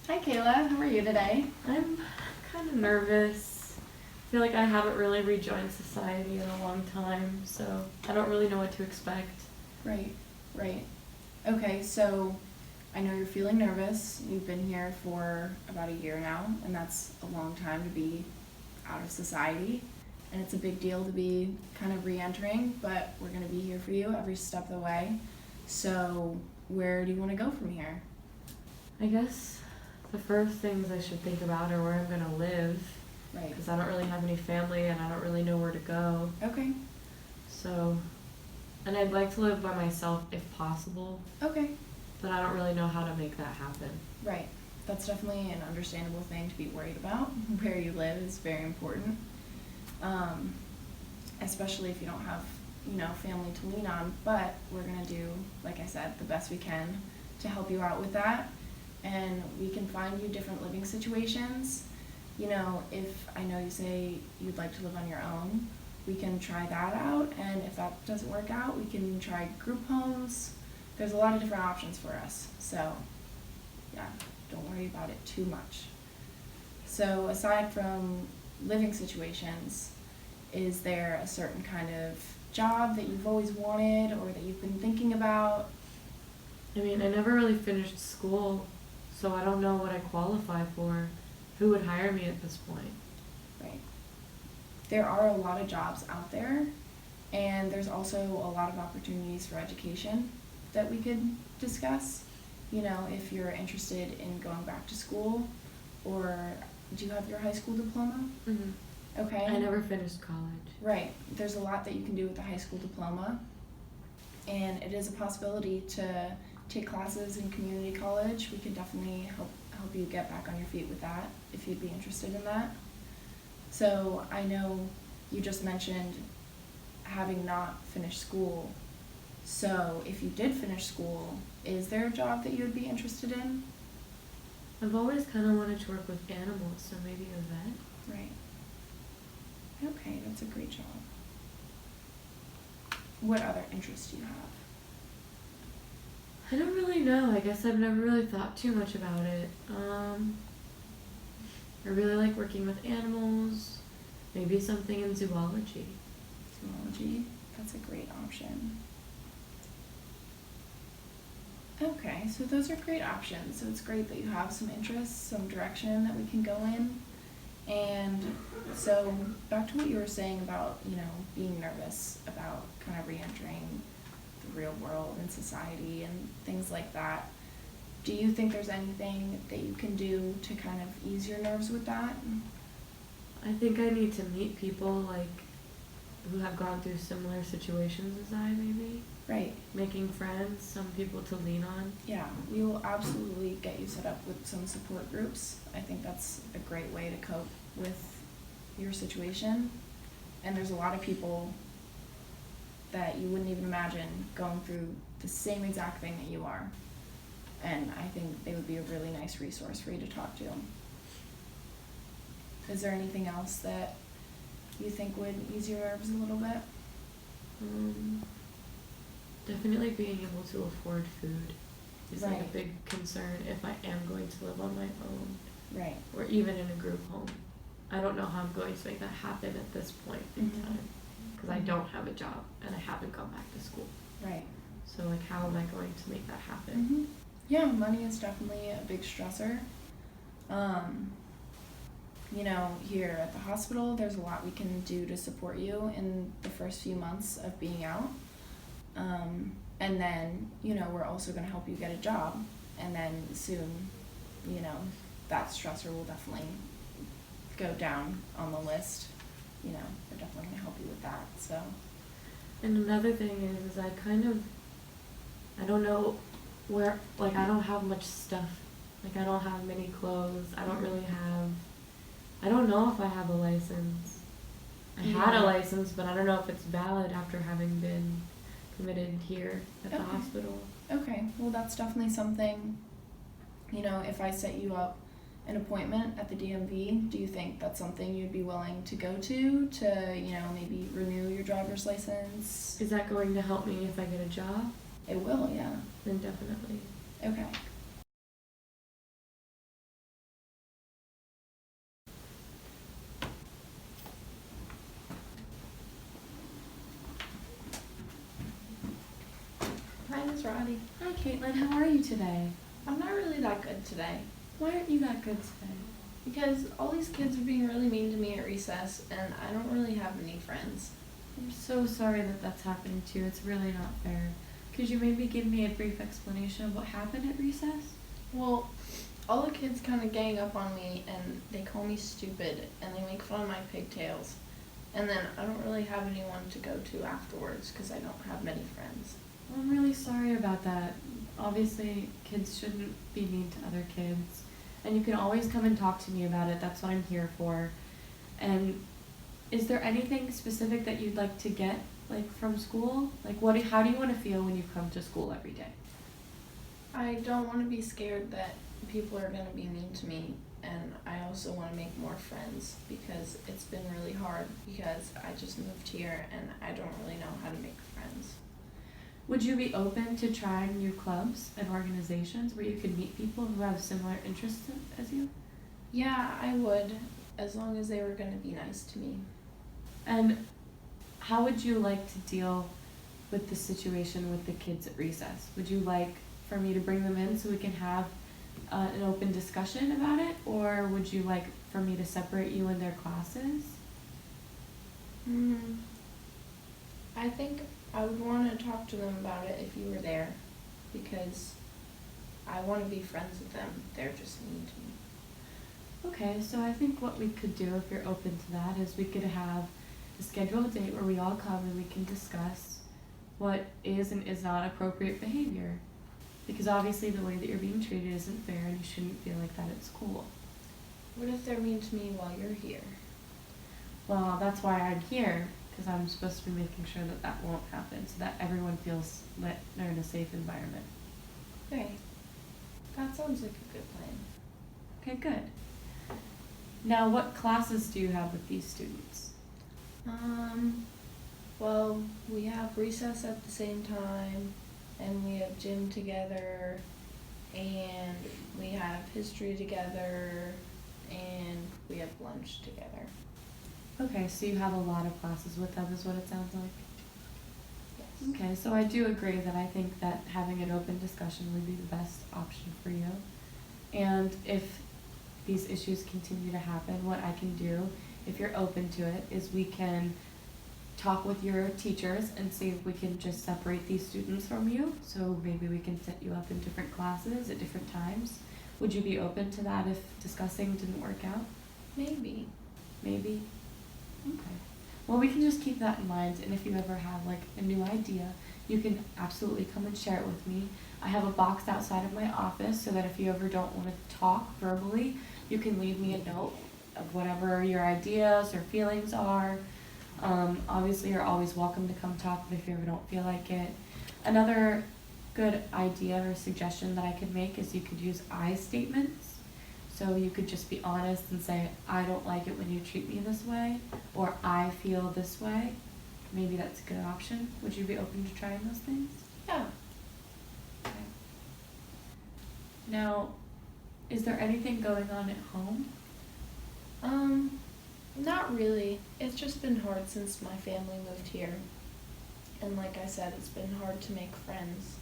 Hi Kayla, how are you today? I'm kind of nervous. I feel like I haven't really rejoined society in a long time, so I don't really know what to expect. Right, right. Okay, so I know you're feeling nervous. You've been here for about a year now, and that's a long time to be out of society. And it's a big deal to be kind of re entering, but we're going to be here for you every step of the way. So, where do you want to go from here? I guess the first things I should think about are where I'm going to live, Right. because I don't really have any family and I don't really know where to go. Okay, So, and I'd like to live by myself if possible, okay, but I don't really know how to make that happen. right. That's definitely an understandable thing to be worried about. Where you live is very important. Um, Especially if you don't have, family to lean on. But we're going to do, like I said, the best we can to help you out with that. And we can find you different living situations. If I know you say you'd like to live on your own, we can try that out. And if that doesn't work out, we can try group homes. There's a lot of different options for us. So, yeah, don't worry about it too much. So, aside from living situations, is there a certain kind of job that you've always wanted or that you've been thinking about? I mean, I never really finished school, so I don't know what I qualify for. Who would hire me at this point? Right. There are a lot of jobs out there, and there's also a lot of opportunities for education that we could discuss. If you're interested in going back to school, or do you have your high school diploma? Mm-hmm. Okay. I never finished college. Right. There's a lot that you can do with a high school diploma, and it is a possibility to take classes in community college. We could definitely help you get back on your feet with that if you'd be interested in that. So I know you just mentioned having not finished school. So if you did finish school, is there a job that you would be interested in? I've always kind of wanted to work with animals, so maybe a vet. Right. Okay, that's a great job. What other interests do you have? I don't really know. I guess I've never really thought too much about it. I really like working with animals. Maybe something in zoology. Zoology, that's a great option. Okay, so those are great options. So it's great that you have some interests, some direction that we can go in. And so back to what you were saying about, being nervous about kind of re-entering the real world and society and things like that. Do you think there's anything that you can do to kind of ease your nerves with that? I think I need to meet people who have gone through similar situations as I maybe. Right. Making friends, some people to lean on. Yeah, we will absolutely get you set up with some support groups. I think that's a great way to cope with your situation. And there's a lot of people that you wouldn't even imagine going through the same exact thing that you are. And I think they would be a really nice resource for you to talk to. Is there anything else that you think would ease your nerves a little bit? Definitely being able to afford food is like a Right. big concern if I am going to live on my own Right. or even in a group home. I don't know how I'm going to make that happen at this point in Mhm. time because I don't have a job and I haven't gone back to school. Right. So how am I going to make that happen? Mhm. Yeah, money is definitely a big stressor. Um, Here at the hospital, there's a lot we can do to support you in the first few months of being out. And then, we're also going to help you get a job. And then soon, you know, that stressor will definitely go down on the list. We're definitely going to help you with that. So, And another thing is I don't know where, I don't have much stuff. I don't have many clothes. I don't know if I have a license. I had Yeah. a license, but I don't know if it's valid after having been committed here at the Okay. hospital. okay, well, that's definitely something, if I set you up an appointment at the DMV, do you think that's something you'd be willing to go to, maybe renew your driver's license? Is that going to help me if I get a job? It will, yeah. Then definitely. Okay. Roddy. Hi, Caitlin. How are you today? I'm not really that good today Why aren't you that good today? because all these kids are being really mean to me at recess, and I don't really have any friends. I'm so sorry that that's happening to you. It's really not fair. Could you maybe give me a brief explanation of what happened at recess? Well, all the kids kind of gang up on me, and they call me stupid, and they make fun of my pigtails. And then I don't really have anyone to go to afterwards because I don't have many friends. Well, I'm really sorry about that. Obviously, kids shouldn't be mean to other kids. And you can always come and talk to me about it. That's what I'm here for. And is there anything specific that you'd like to get, like, from school? Like, how do you want to feel when you come to school every day? I don't want to be scared that people are going to be mean to me, and I also want to make more friends because it's been really hard because I just moved here and I don't really know how to make friends. Would you be open to trying new clubs and organizations where you could meet people who have similar interests as you? Yeah, I would, as long as they were going to be nice to me. And how would you like to deal with the situation with the kids at recess? Would you like for me to bring them in so we can have an open discussion about it, or would you like for me to separate you in their classes? I think I would want to talk to them about it if you were there because I want to be friends with them. They're just mean to me. Okay, so I think what we could do, if you're open to that, is we could have a scheduled date where we all come and we can discuss what is and is not appropriate behavior. Because obviously the way that you're being treated isn't fair and you shouldn't feel like that at school. What if they're mean to me while you're here? Well, that's why I'm here, because I'm supposed to be making sure that that won't happen, so that everyone feels that they're in a safe environment. Okay. That sounds like a good plan. Okay, good. Now, what classes do you have with these students? Well, we have recess at the same time, and we have gym together, and we have history together, and we have lunch together. Okay, so you have a lot of classes with them is what it sounds like? Yes. Okay, so I do agree that I think that having an open discussion would be the best option for you. And if these issues continue to happen, what I can do, if you're open to it, is we can talk with your teachers and see if we can just separate these students from you. So maybe we can set you up in different classes at different times. Would you be open to that if discussing didn't work out? Maybe. Maybe? Okay. Well, we can just keep that in mind, and if you ever have like a new idea, you can absolutely come and share it with me. I have a box outside of my office so that if you ever don't want to talk verbally, you can leave me a note of whatever your ideas or feelings are. Obviously, you're always welcome to come talk if you ever don't feel like it. Another good idea or suggestion that I could make is you could use I statements. So you could just be honest and say, I don't like it when you treat me this way, or I feel this way. Maybe that's a good option. Would you be open to trying those things? Yeah. Okay. Now, is there anything going on at home? Not really. It's just been hard since my family moved here. And like I said, it's been hard to make friends.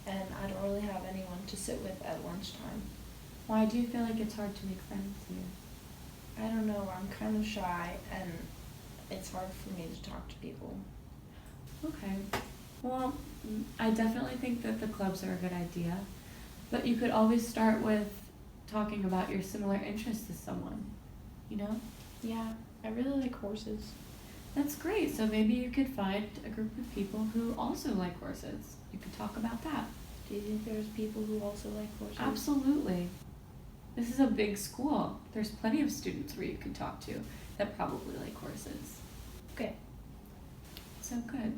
And I don't really have anyone to sit with at lunchtime. Why do you feel like it's hard to make friends here? I don't know, I'm kind of shy and it's hard for me to talk to people. Okay. Well, I definitely think that the clubs are a good idea. But you could always start with talking about your similar interests as someone, you know? Yeah, I really like horses. That's great. So maybe you could find a group of people who also like horses. You could talk about that. Do you think there's people who also like horses? Absolutely. This is a big school. There's plenty of students where you could talk to that probably like horses. Okay. So good.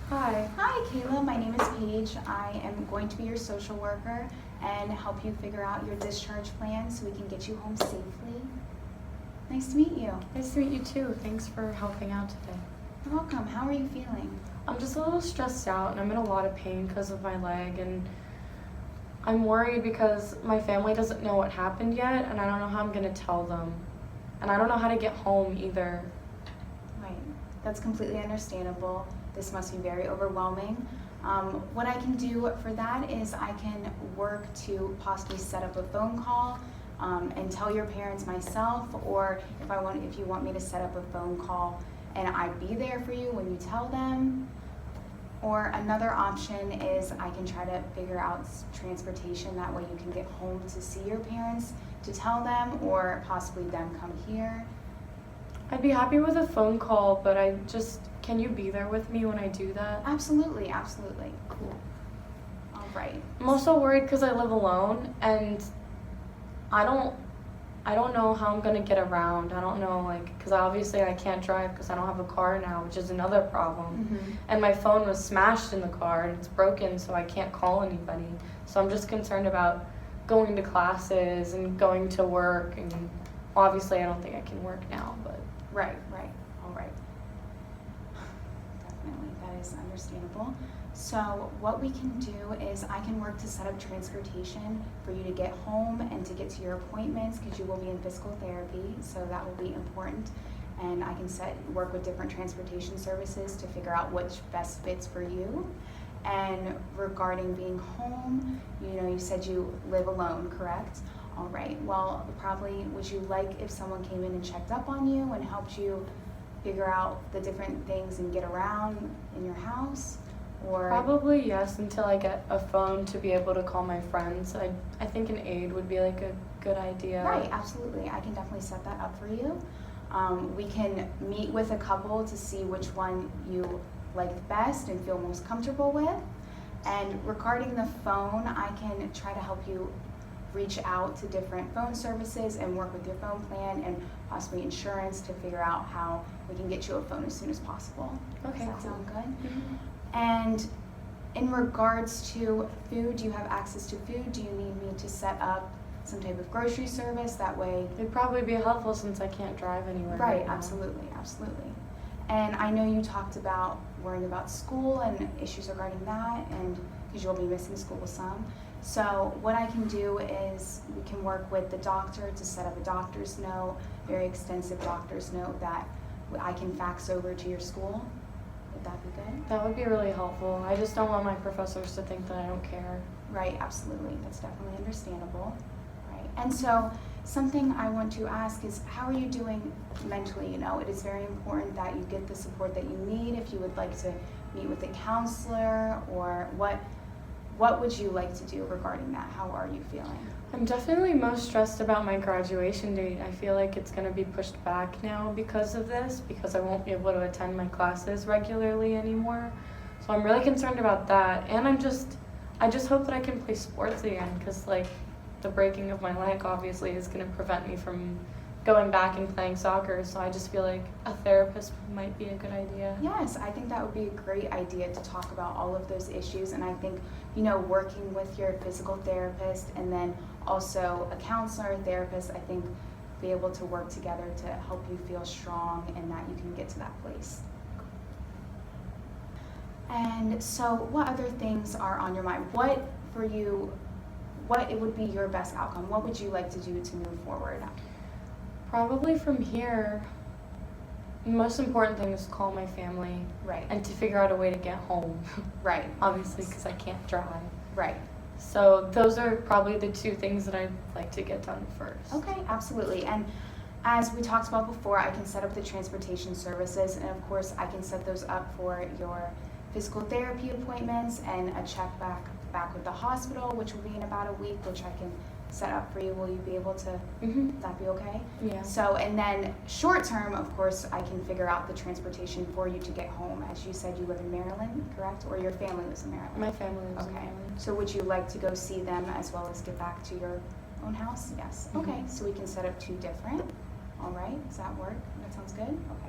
Hi. Hi, Kayla. My name is Paige. I am going to be your social worker and help you figure out your discharge plan so we can get you home safely. Nice to meet you. Nice to meet you too. Thanks for helping out today. You're welcome. How are you feeling? I'm just a little stressed out and I'm in a lot of pain because of my leg, and I'm worried because my family doesn't know what happened yet and I don't know how I'm going to tell them. And I don't know how to get home either. Right. That's completely understandable. This must be very overwhelming. What I can do for that is I can work to possibly set up a phone call and tell your parents myself, or if you want me to set up a phone call and I be there for you when you tell them. Or another option is I can try to figure out transportation, that way you can get home to see your parents to tell them, or possibly them come here. I'd be happy with a phone call, but can you be there with me when I do that? Absolutely, absolutely. Cool. All right. I'm also worried because I live alone and I don't know how I'm gonna get around. I don't know, because obviously I can't drive because I don't have a car now, which is another problem. Mm-hmm. And my phone was smashed in the car and it's broken, so I can't call anybody. So I'm just concerned about going to classes and going to work, and obviously I don't think I can work now, but. Right. All right. Definitely, that is understandable. So what we can do is I can work to set up transportation for you to get home and to get to your appointments, because you will be in physical therapy, so that will be important. And I can work with different transportation services to figure out which best fits for you. And regarding being home, you said you live alone, correct? All right, well, probably would you like if someone came in and checked up on you and helped you figure out the different things and get around in your house? Or Probably yes, until I get a phone to be able to call my friends. I think an aide would be a good idea. Right, absolutely. I can definitely set that up for you. We can meet with a couple to see which one you like best and feel most comfortable with. And regarding the phone, I can try to help you reach out to different phone services and work with your phone plan and possibly insurance to figure out how we can get you a phone as soon as possible. Okay, Does that cool. sound good? Mm-hmm. And in regards to food, do you have access to food? Do you need me to set up some type of grocery service? That way. It'd probably be helpful since I can't drive anywhere. Right, now. absolutely. And I know you talked about worrying about school and issues regarding that, and because you'll be missing school some. So what I can do is we can work with the doctor to set up a doctor's note, very extensive doctor's note that I can fax over to your school. Would that be good? That would be really helpful. I just don't want my professors to think that I don't care. Right, absolutely. That's definitely understandable. Right. And so something I want to ask is, how are you doing mentally? It is very important that you get the support that you need. If you would like to meet with a counselor, or what would you like to do regarding that? How are you feeling? I'm definitely most stressed about my graduation date. I feel like it's going to be pushed back now because of this, because I won't be able to attend my classes regularly anymore. So I'm really concerned about that. And I just hope that I can play sports again, because the breaking of my leg obviously is going to prevent me from going back and playing soccer. So I just feel like a therapist might be a good idea. Yes, I think that would be a great idea to talk about all of those issues. And I think, working with your physical therapist and then also a counselor, therapist, I think be able to work together to help you feel strong and that you can get to that place. And so what other things are on your mind? What it would be your best outcome? What would you like to do to move forward? Probably from here, the most important thing is to call my family. Right. And to figure out a way to get home. Right. Obviously, because I can't drive. Right. So those are probably the two things that I'd like to get done first. Okay, absolutely. And as we talked about before, I can set up the transportation services, and of course I can set those up for your physical therapy appointments and a check back with the hospital, which will be in about a week, which I can set up for you. Will you be able to, Mm-hmm. that be okay? Yeah. So, and then short term, of course, I can figure out the transportation for you to get home. As you said, you live in Maryland, correct? Or your family lives in Maryland? My family lives in Okay. Maryland. So would you like to go see them as well as get back to your own house? Yes. Mhm. Okay, so we can set up two different. All right, does that work? That sounds good? Okay.